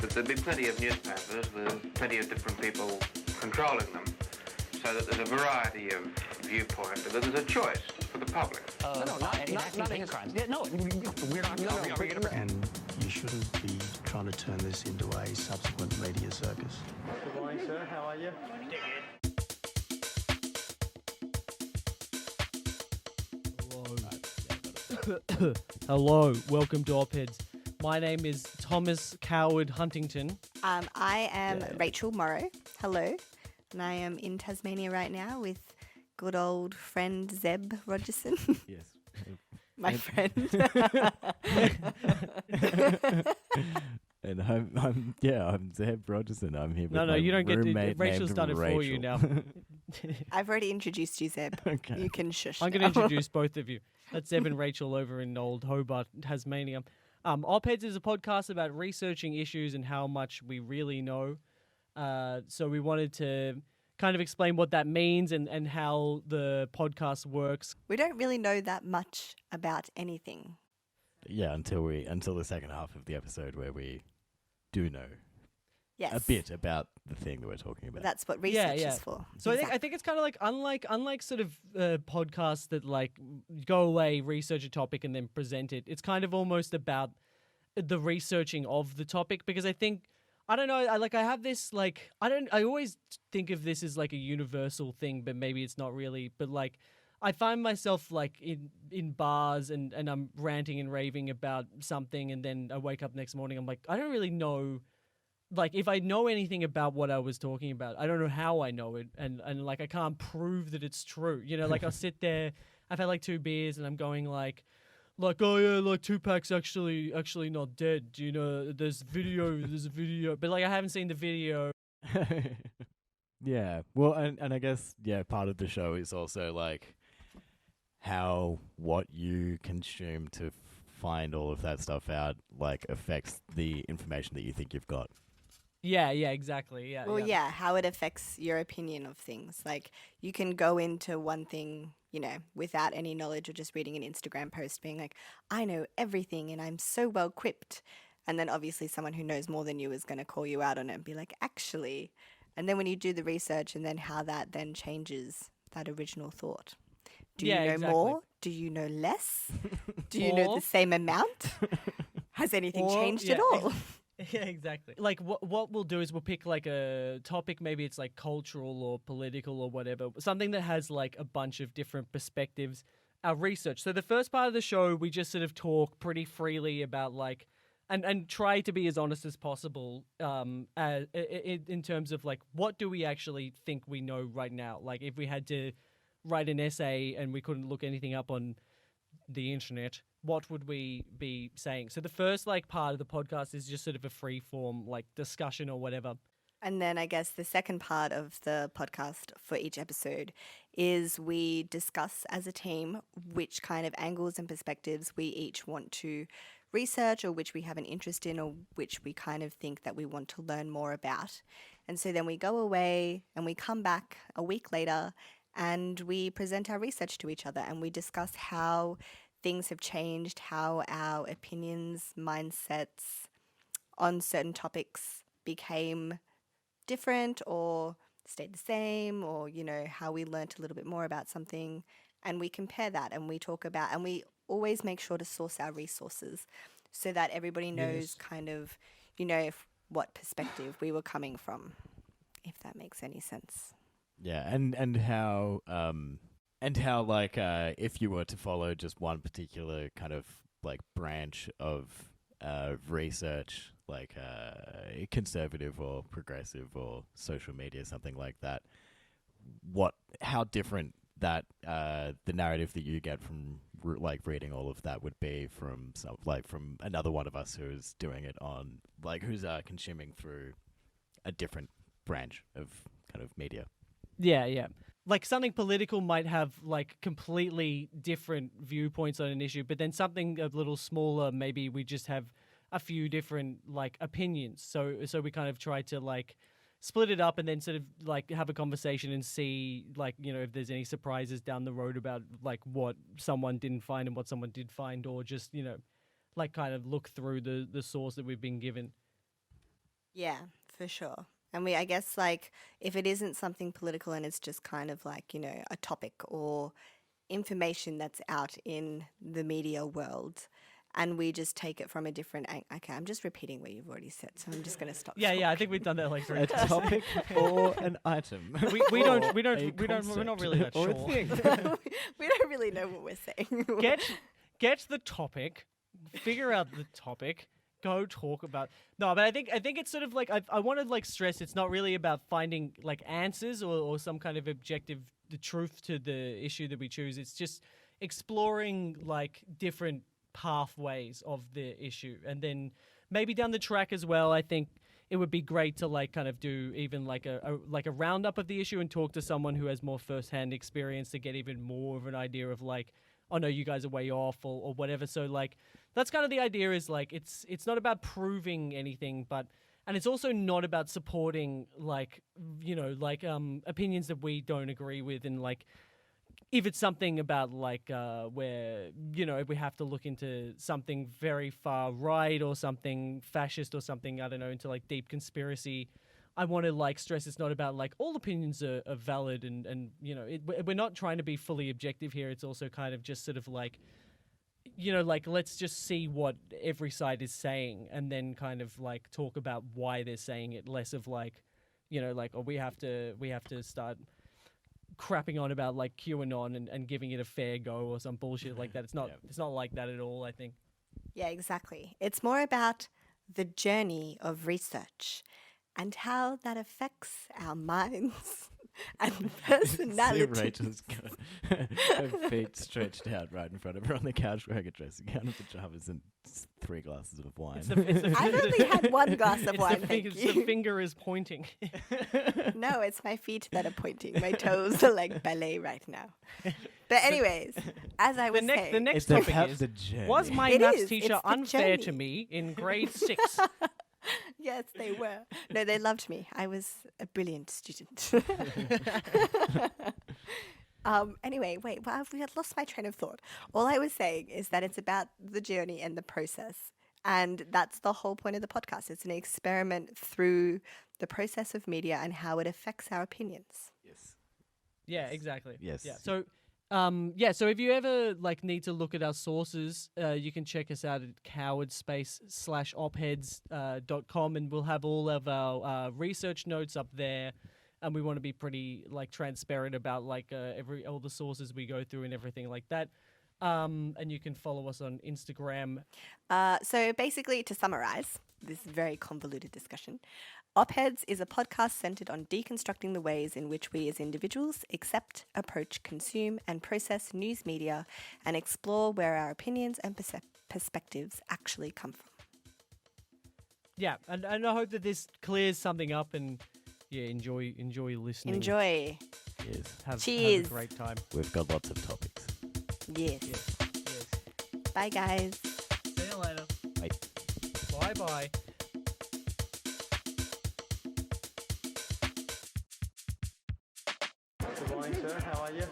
that there'd be plenty of newspapers with plenty of different people controlling them, so that there's a variety of viewpoint, that there's a choice for the public. Not hate crimes. Yeah, no, we're not. And you shouldn't be trying to turn this into a subsequent media circus. Good morning, sir. How are you? Hello, welcome to Op-Heads. My name is Thomas Coward Huntington. I am Rachael Morrow. Hello. And I am in Tasmania right now with good old friend Zeb Rogerson. Yes. My friend. And I'm Zeb Rogerson. I'm here with No, my you don't get to. roommate Rachel's named done it for you Rachel. now. I've already introduced you, Zeb. Okay. You can shush I'm going now. to introduce both of you. That's Zeb and Rachel over in old Hobart, Tasmania. Op-Heads is a podcast about researching issues and how much we really know. So we wanted to kind of explain what that means and how the podcast works. We don't really know that much about anything. Yeah, until the second half of the episode where we do know Yes. a bit about the thing that we're talking about. That's what research is for. So I think it's kind of like unlike sort of podcasts that like go away, research a topic and then present it. It's kind of almost about the researching of the topic, because I think I don't know. I have this like I always think of this as like a universal thing, but maybe it's not really. But like I find myself like in bars and I'm ranting and raving about something, and then I wake up next morning. I'm like, I don't really know. Like, if I know anything about what I was talking about, I don't know how I know it, and like, I can't prove that it's true. You know, like, I'll sit there, I've had, like, 2 beers, and I'm going, like, oh, yeah, like, Tupac's actually not dead. You know, there's a video. But, like, I haven't seen the video. Yeah. Well, and I guess, part of the show is also, like, what you consume to find all of that stuff out, like, affects the information that you think you've got. Yeah, exactly. Yeah. Well, how it affects your opinion of things. Like, you can go into one thing, you know, without any knowledge, or just reading an Instagram post being like, I know everything and I'm so well equipped. And then obviously someone who knows more than you is going to call you out on it and be like, actually. And then when you do the research, and then how that then changes that original thought. Do you know more? Do you know less? Do you know the same amount? Has anything changed at all? Yeah, exactly. Like, what we'll do is we'll pick, like, a topic, maybe it's, like, cultural or political or whatever, something that has, like, a bunch of different perspectives, our research. So the first part of the show, we just sort of talk pretty freely about, like, and try to be as honest as possible in terms of, like, what do we actually think we know right now? Like, if we had to write an essay and we couldn't look anything up on the internet, what would we be saying? So the first like part of the podcast is just sort of a free form like discussion or whatever. And then I guess the second part of the podcast for each episode is we discuss as a team which kind of angles and perspectives we each want to research, or which we have an interest in, or which we kind of think that we want to learn more about. And so then we go away and we come back a week later and we present our research to each other, and we discuss how things have changed, how our opinions, mindsets on certain topics became different or stayed the same, or, you know, how we learnt a little bit more about something. And we compare that, and we talk about, and we always make sure to source our resources so that everybody knows kind of, you know, what perspective we were coming from, if that makes any sense. Yeah, and how like if you were to follow just one particular kind of like branch of research, like conservative or progressive or social media, something like that, how different that the narrative that you get from like reading all of that would be from from another one of us who's doing it on like who's consuming through a different branch of kind of media. Yeah. Like something political might have like completely different viewpoints on an issue, but then something a little smaller, maybe we just have a few different like opinions. So we kind of try to like split it up and then sort of like have a conversation and see like, you know, if there's any surprises down the road about like what someone didn't find and what someone did find, or just, you know, like kind of look through the source that we've been given. Yeah, for sure. And I guess, like, if it isn't something political and it's just kind of like, a topic or information that's out in the media world, and we just take it from a different angle. Okay, I'm just repeating what you've already said, so I'm just going to stop. Yeah, I think we've done that like 3 A times. topic or an item. We're not really that or a sure. thing. We don't really know what we're saying. Get the topic, figure out the topic, go talk about. No, but I think it's sort of like I want to like stress it's not really about finding like answers or some kind of objective the truth to the issue that we choose. It's just exploring like different pathways of the issue, and then maybe down the track as well, I think it would be great to like kind of do even like a roundup of the issue and talk to someone who has more first-hand experience to get even more of an idea of like, oh no, you guys are way off or whatever. So like that's kind of the idea, is like it's not about proving anything, and it's also not about supporting like opinions that we don't agree with, and like if it's something about like where we have to look into something very far right or something fascist or something, I don't know, into like deep conspiracy, I want to like stress it's not about like all opinions are valid and we're not trying to be fully objective here. It's also kind of just sort of like like let's just see what every side is saying and then kind of like talk about why they're saying it, less of like we have to start crapping on about like QAnon and giving it a fair go or some bullshit like that. It's not It's not like that at all, I think. Yeah, exactly. It's more about the journey of research and how that affects our minds and personality. See Rachel's got her feet stretched out right in front of her on the couch wearing a dressing gown and pajamas and 3 glasses of wine. I've only had 1 glass of wine, thank you. The finger is pointing. No, it's my feet that are pointing. My toes are like ballet right now. But anyways, as I was saying... The next It's topic perhaps is, a journey. was my It maths is, teacher it's the unfair to journey. me in grade 6? Yes, they were. No, they loved me. I was a brilliant student. Anyway, wait, well, I've lost my train of thought. All I was saying is that it's about the journey and the process. And that's the whole point of the podcast. It's an experiment through the process of media and how it affects our opinions. Yes. Yeah, exactly. Yes. Yeah. So, so if you ever like need to look at our sources, you can check us out at cowardspace/opheads.com, and we'll have all of our research notes up there. And we want to be pretty like transparent about like all the sources we go through and everything like that. And you can follow us on Instagram. So basically, to summarize this very convoluted discussion, Opheads is a podcast centered on deconstructing the ways in which we as individuals accept, approach, consume, and process news media and explore where our opinions and perspectives actually come from. Yeah, and I hope that this clears something up, and yeah, enjoy listening. Enjoy. Yes. Have Cheers. a great time. We've got lots of topics. Yes. Yes. Bye, guys. See you later. Bye. Bye. Good morning, sir. How are you?